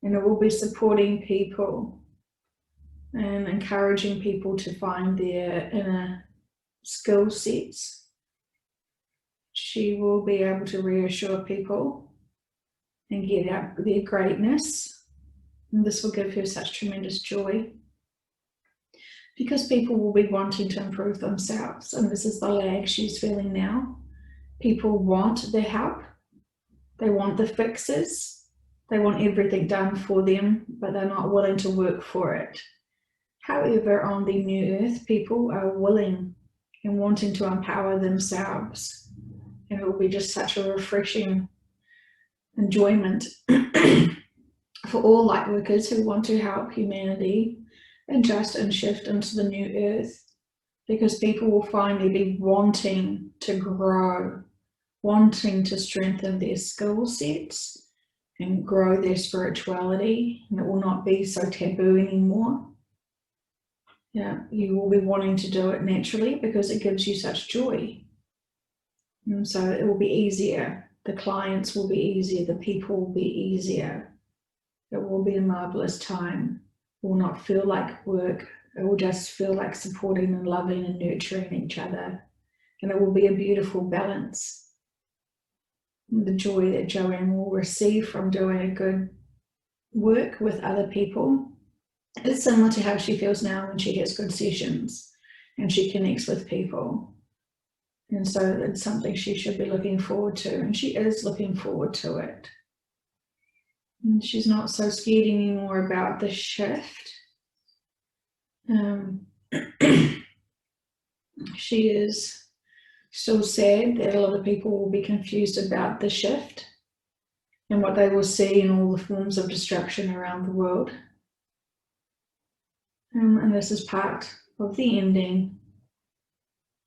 and it will be supporting people and encouraging people to find their inner skill sets. She will be able to reassure people and get out their greatness. And this will give her such tremendous joy, because people will be wanting to improve themselves. And this is the lag she's feeling now. People want the help. They want the fixes. They want everything done for them, but they're not willing to work for it. However, on the new earth, people are willing and wanting to empower themselves. And it will be just such a refreshing enjoyment for all light workers who want to help humanity adjust and shift into the new earth, because people will finally be wanting to grow, wanting to strengthen their skill sets and grow their spirituality, and it will not be so taboo anymore. Yeah, you will be wanting to do it naturally because it gives you such joy. And so it will be easier. The clients will be easier. The people will be easier. It will be a marvelous time. It will not feel like work. It will just feel like supporting and loving and nurturing each other. And it will be a beautiful balance. And the joy that Joanne will receive from doing a good work with other people is similar to how she feels now when she has good sessions and she connects with people. And so it's something she should be looking forward to, and she is looking forward to it. And she's not so scared anymore about the shift. She is still sad that a lot of people will be confused about the shift and what they will see in all the forms of destruction around the world. And this is part of the ending.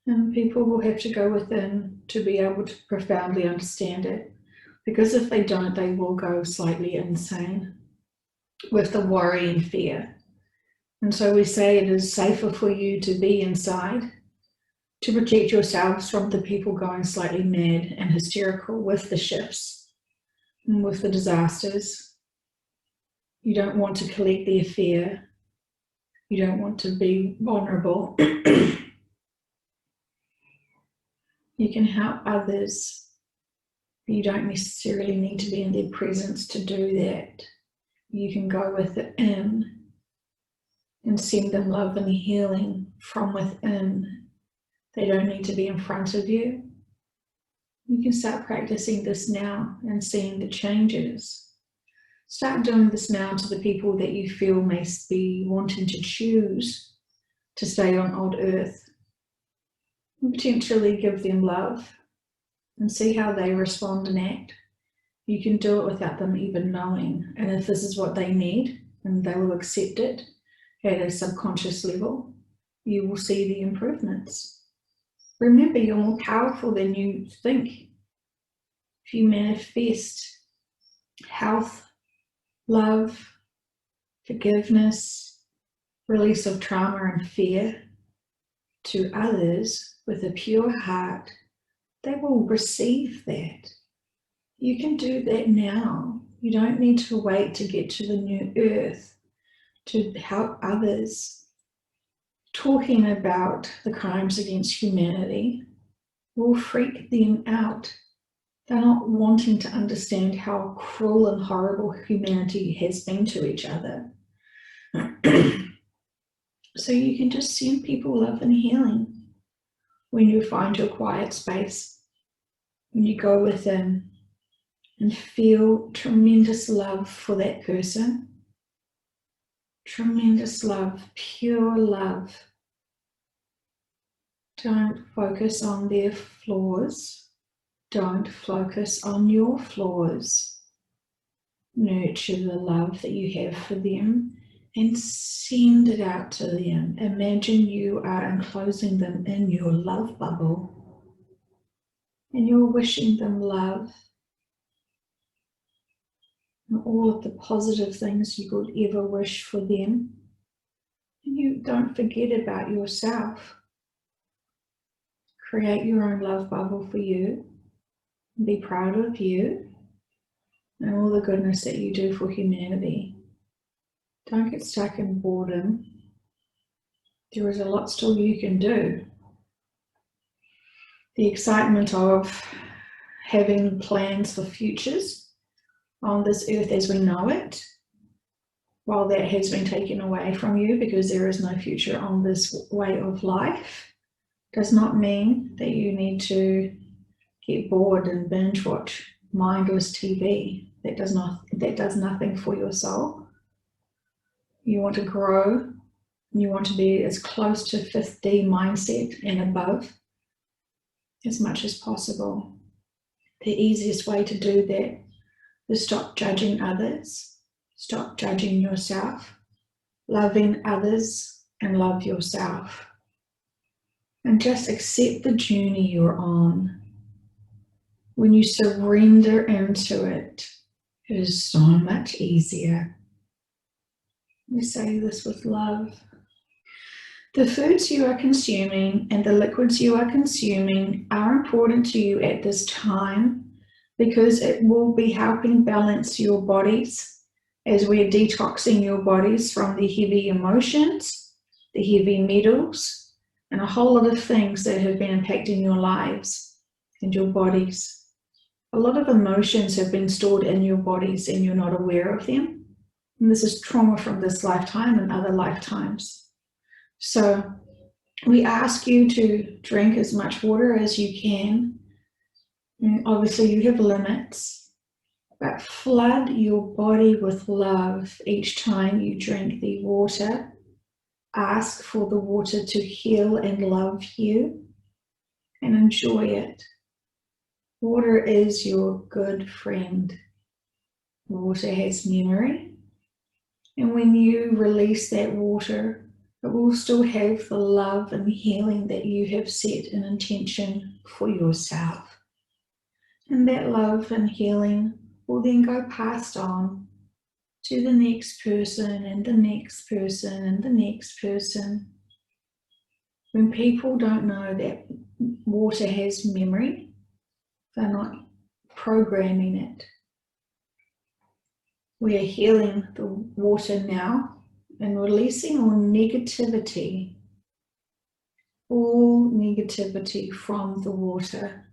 And people will have to go within to be able to profoundly understand it, because if they don't, they will go slightly insane with the worry and fear. And so we say it is safer for you to be inside, to protect yourselves from the people going slightly mad and hysterical with the shifts and with the disasters. You don't want to collect their fear. You don't want to be vulnerable. You can help others, but you don't necessarily need to be in their presence to do that. You can go within and send them love and healing from within. They don't need to be in front of you. You can start practicing this now and seeing the changes. Start doing this now to the people that you feel may be wanting to choose to stay on old earth. And potentially give them love and see how they respond and act. You can do it without them even knowing. And if this is what they need and they will accept it at a subconscious level, you will see the improvements. Remember, you're more powerful than you think. If you manifest health, love, forgiveness, release of trauma and fear to others with a pure heart, they will receive that. You can do that now. You don't need to wait to get to the new earth to help others. Talking about the crimes against humanity will freak them out. They're not wanting to understand how cruel and horrible humanity has been to each other. So you can just send people love and healing when you find your quiet space, when you go within and feel tremendous love for that person. Tremendous love, pure love. Don't focus on their flaws. Don't focus on your flaws. Nurture the love that you have for them and send it out to them. Imagine you are enclosing them in your love bubble and you're wishing them love and all of the positive things you could ever wish for them. And you don't forget about yourself. Create your own love bubble for you. Be proud of you. and all the goodness that you do for humanity. Don't get stuck in boredom. There is a lot still you can do. The excitement of having plans for futures on this earth as we know it, while that has been taken away from you because there is no future on this way of life, does not mean that you need to get bored and binge watch mindless TV. That does nothing for your soul. You want to grow. You want to be as close to 5D mindset and above as much as possible. The easiest way to do that is stop judging others, stop judging yourself, loving others and love yourself. And just accept the journey you're on. When you surrender into it, it is so much easier. We say this with love. The foods you are consuming and the liquids you are consuming are important to you at this time because it will be helping balance your bodies as we're detoxing your bodies from the heavy emotions, the heavy metals, and a whole lot of things that have been impacting your lives and your bodies. A lot of emotions have been stored in your bodies and you're not aware of them. And this is trauma from this lifetime and other lifetimes. So we ask you to drink as much water as you can. And obviously you have limits, but flood your body with love each time you drink the water. Ask for the water to heal and love you and enjoy it. Water is your good friend. Water has memory. And when you release that water, it will still have the love and healing that you have set an intention for yourself. And that love and healing will then go passed on to the next person and the next person and the next person. When people don't know that water has memory, they're not programming it. We are healing the water now and releasing all negativity from the water.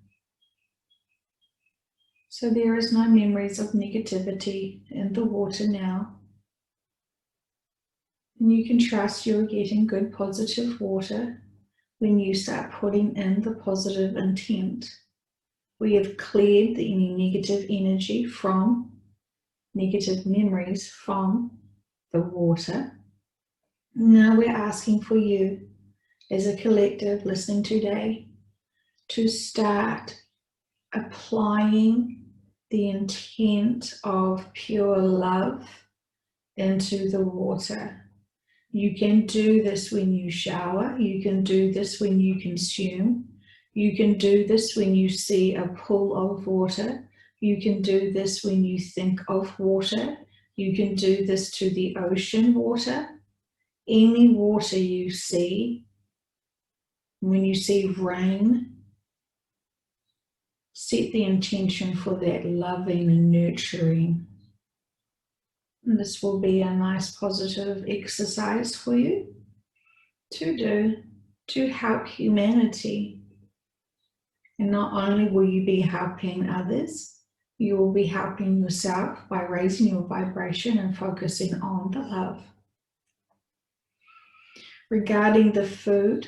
So there is no memories of negativity in the water now. And you can trust you're getting good positive water when you start putting in the positive intent. We have cleared any negative energy from negative memories from the water. Now we're asking for you as a collective listening today to start applying the intent of pure love into the water. You can do this when you shower. You can do this when you consume. You can do this when you see a pool of water. You can do this when you think of water. You can do this to the ocean water. Any water you see, when you see rain, set the intention for that loving and nurturing. And this will be a nice positive exercise for you to do to help humanity. And not only will you be helping others, you will be helping yourself by raising your vibration and focusing on the love. Regarding the food,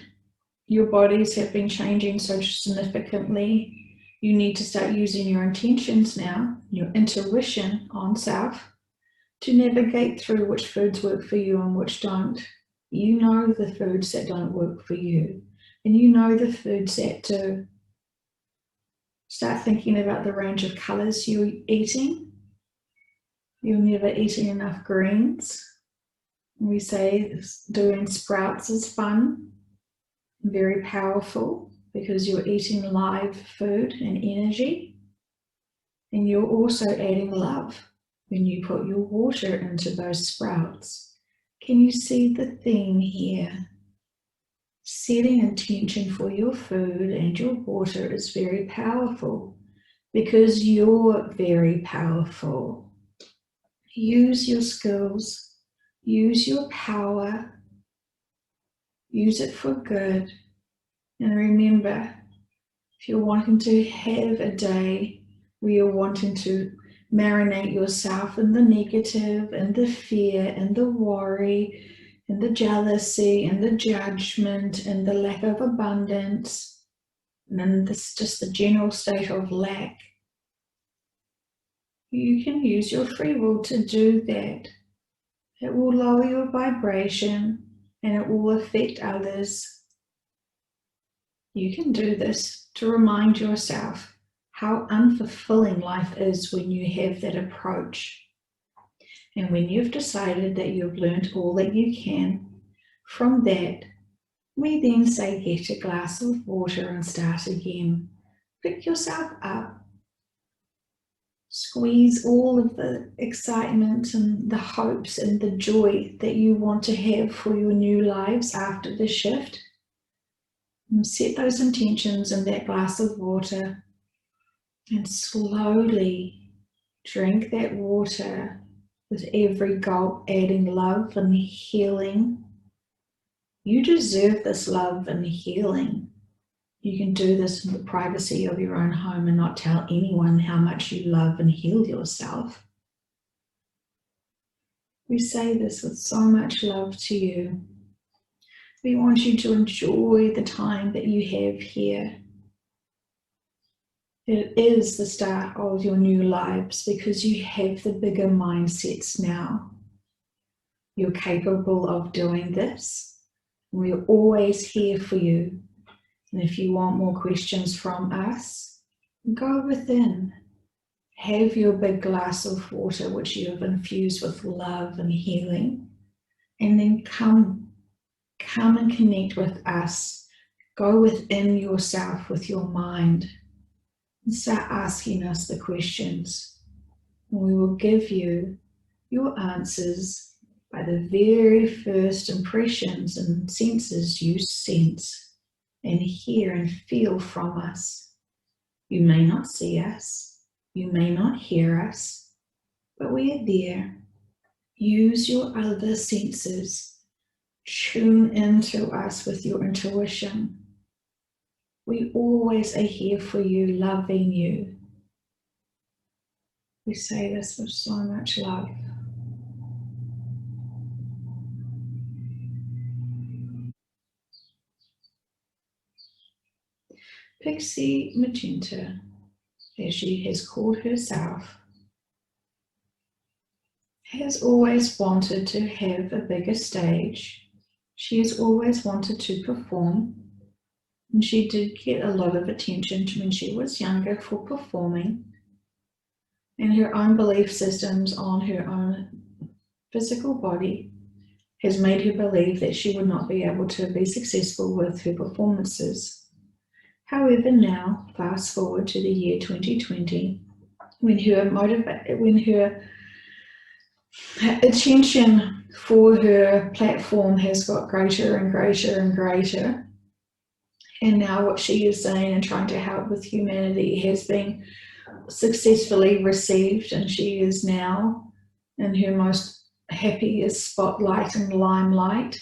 your bodies have been changing so significantly. You need to start using your intentions now, your intuition on self, to navigate through which foods work for you and which don't. You know the foods that don't work for you, and you know the foods that do. Start thinking about the range of colours you're eating. You're never eating enough greens. We say doing sprouts is fun, very powerful, because you're eating live food and energy. And you're also adding love when you put your water into those sprouts. Can you see the theme here? Setting intention for your food and your water is very powerful. because you're very powerful. Use your skills, use your power, use it for good. And remember, if you're wanting to have a day where you're wanting to marinate yourself in the negative and the fear and the worry and the jealousy and the judgment and the lack of abundance, and then this just the general state of lack, you can use your free will to do that. It will lower your vibration and it will affect others. You can do this to remind yourself how unfulfilling life is when you have that approach. And when you've decided that you've learned all that you can, from that, we then say get a glass of water and start again. Pick yourself up. Squeeze all of the excitement and the hopes and the joy that you want to have for your new lives after the shift. And set those intentions in that glass of water and slowly drink that water with every gulp, adding love and healing. You deserve this love and healing. You can do this in the privacy of your own home and not tell anyone how much you love and heal yourself. We say this with so much love to you. We want you to enjoy the time that you have here. It is the start of your new lives because you have the bigger mindsets now. You're capable of doing this. We're always here for you. And if you want more questions from us, go within. Have your big glass of water, which you have infused with love and healing, and then come and connect with us. Go within yourself with your mind and start asking us the questions. We will give you your answers by the very first impressions and senses you sense and hear and feel from us. You may not see us, you may not hear us, but we are there. Use your other senses. Tune into us with your intuition. We always are here for you, loving you. We say this with so much love. Pixie Magenta, as she has called herself, has always wanted to have a bigger stage. She has always wanted to perform, and she did get a lot of attention when she was younger for performing, and her own belief systems on her own physical body has made her believe that she would not be able to be successful with her performances. However, now, fast forward to the year 2020, when her attention for her platform has got greater and greater and greater, and now what she is saying and trying to help with humanity has been successfully received, and she is now in her most happiest spotlight and limelight.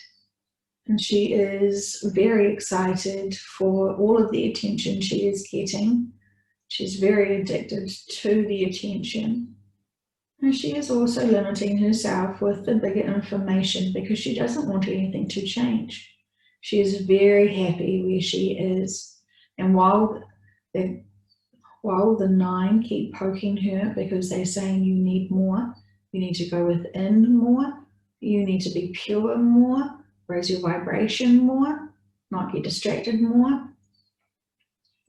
And she is very excited for all of the attention she is getting. She's very addicted to the attention. And she is also limiting herself with the bigger information because she doesn't want anything to change. She is very happy where she is. And while the 9 keep poking her because they're saying you need more, you need to go within more, you need to be pure more, raise your vibration more, not get distracted more.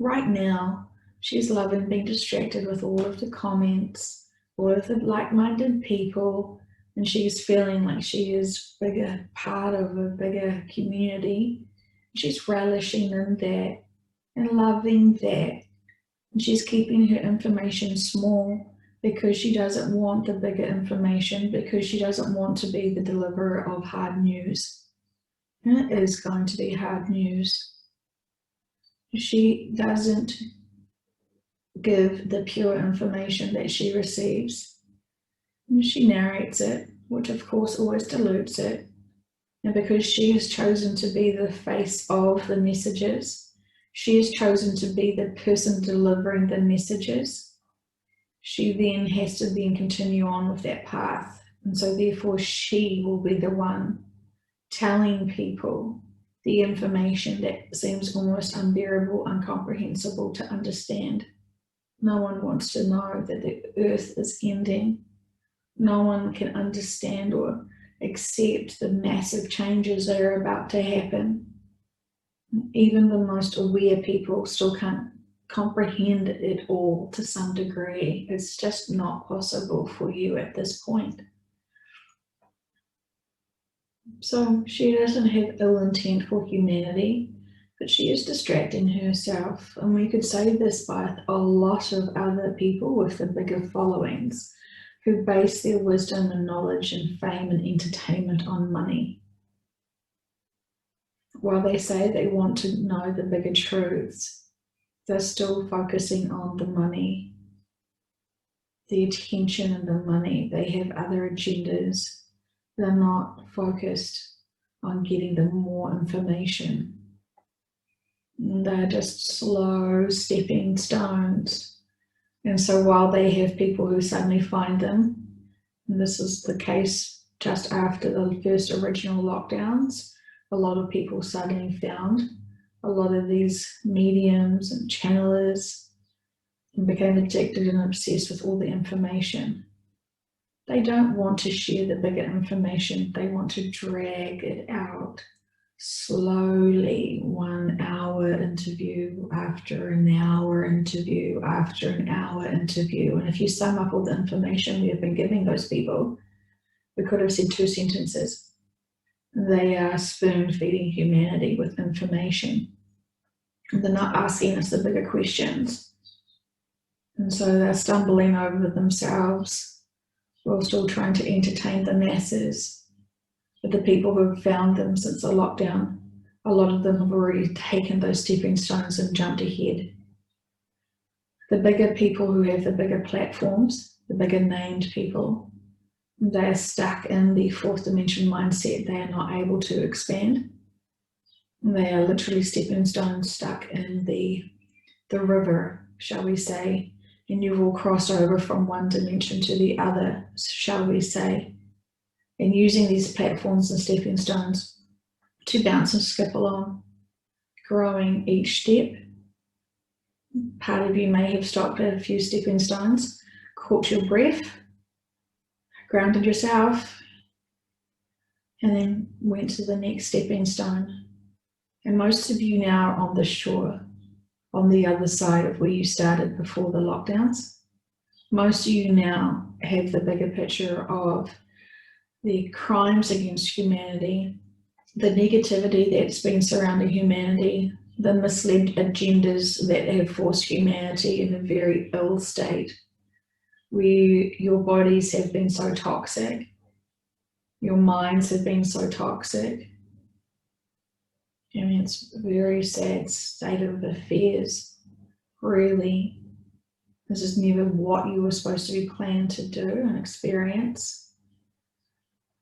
Right now, she's loving being distracted with all of the comments, all of the like-minded people, and she's feeling like she is a bigger part of a bigger community. She's relishing in that and loving that. And she's keeping her information small because she doesn't want the bigger information, because she doesn't want to be the deliverer of hard news. And it is going to be hard news. She doesn't give the pure information that she receives. And she narrates it, which of course always dilutes it. And because she has chosen to be the face of the messages, she has chosen to be the person delivering the messages, she then has to then continue on with that path. And so therefore she will be the one telling people the information that seems almost unbearable, incomprehensible to understand. No one wants to know that the earth is ending. No one can understand or accept the massive changes that are about to happen. Even the most aware people still can't comprehend it all to some degree. It's just not possible for you at this point. So she doesn't have ill intent for humanity, but she is distracting herself. And we could say this by a lot of other people with the bigger followings who base their wisdom and knowledge and fame and entertainment on money. While they say they want to know the bigger truths, they're still focusing on the money, the attention and the money. They have other agendas. They're not focused on getting them more information. They're just slow stepping stones. And so while they have people who suddenly find them, and this is the case just after the first original lockdowns, a lot of people suddenly found a lot of these mediums and channelers and became addicted and obsessed with all the information. They don't want to share the bigger information. They want to drag it out slowly, 1 hour interview after an hour interview after an hour interview. And if you sum up all the information we have been giving those people, we could have said 2 sentences. They are spoon feeding humanity with information. They're not asking us the bigger questions. And so they're stumbling over themselves while still trying to entertain the masses. But the people who have found them since the lockdown, a lot of them have already taken those stepping stones and jumped ahead. The bigger people who have the bigger platforms, the bigger named people, they are stuck in the 4th dimension mindset. They are not able to expand. They are literally stepping stones stuck in the river, shall we say, and you've all crossed over from one dimension to the other, shall we say, and using these platforms and stepping stones to bounce and skip along, growing each step. Part of you may have stopped at a few stepping stones, caught your breath, grounded yourself, and then went to the next stepping stone. And most of you now are on the shore, on the other side of where you started before the lockdowns. Most of you now have the bigger picture of the crimes against humanity, the negativity that's been surrounding humanity, the misled agendas that have forced humanity in a very ill state, where your bodies have been so toxic, your minds have been so toxic. I mean, it's a very sad state of affairs, really. This is never what you were supposed to be planned to do and experience.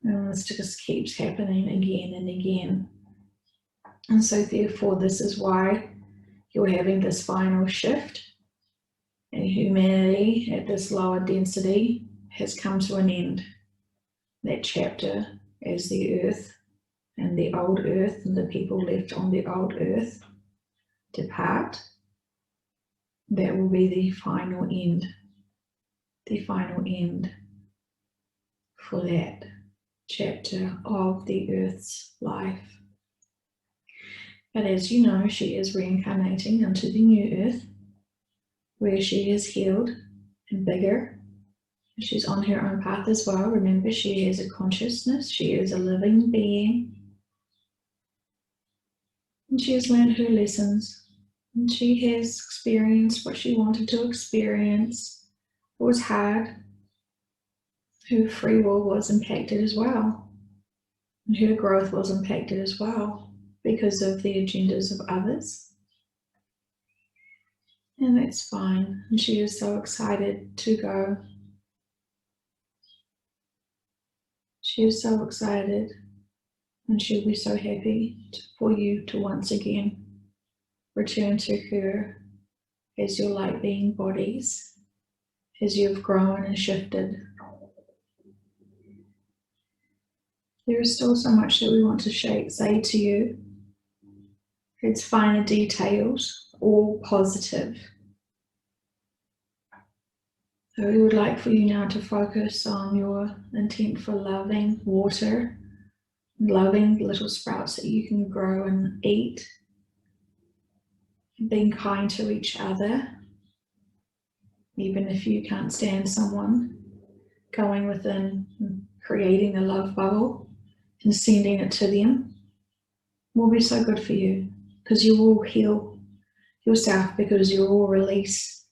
And this just keeps happening again and again. And so therefore, this is why you're having this final shift, and humanity at this lower density has come to an end. That chapter as the earth and the old earth and the people left on the old earth depart, that will be the final end for that chapter of the earth's life. But as you know, she is reincarnating into the new earth, where she is healed and bigger. She's on her own path as well. Remember, she has a consciousness. She is a living being. And she has learned her lessons. And she has experienced what she wanted to experience. It was hard. Her free will was impacted as well. And her growth was impacted as well because of the agendas of others. And that's fine. And she is so excited to go. She is so excited, and she'll be so happy for you to once again return to her as your light being bodies, as you've grown and shifted. There is still so much that we want to say to you. It's finer details, all positive. So we would like for you now to focus on your intent for loving water, loving little sprouts that you can grow and eat, being kind to each other, even if you can't stand someone, going within and creating a love bubble and sending it to them will be so good for you, because you will heal yourself, because you will release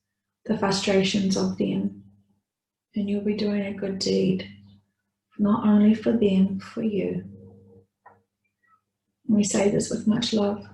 the frustrations of them, and you'll be doing a good deed, not only for them, for you. And we say this with much love.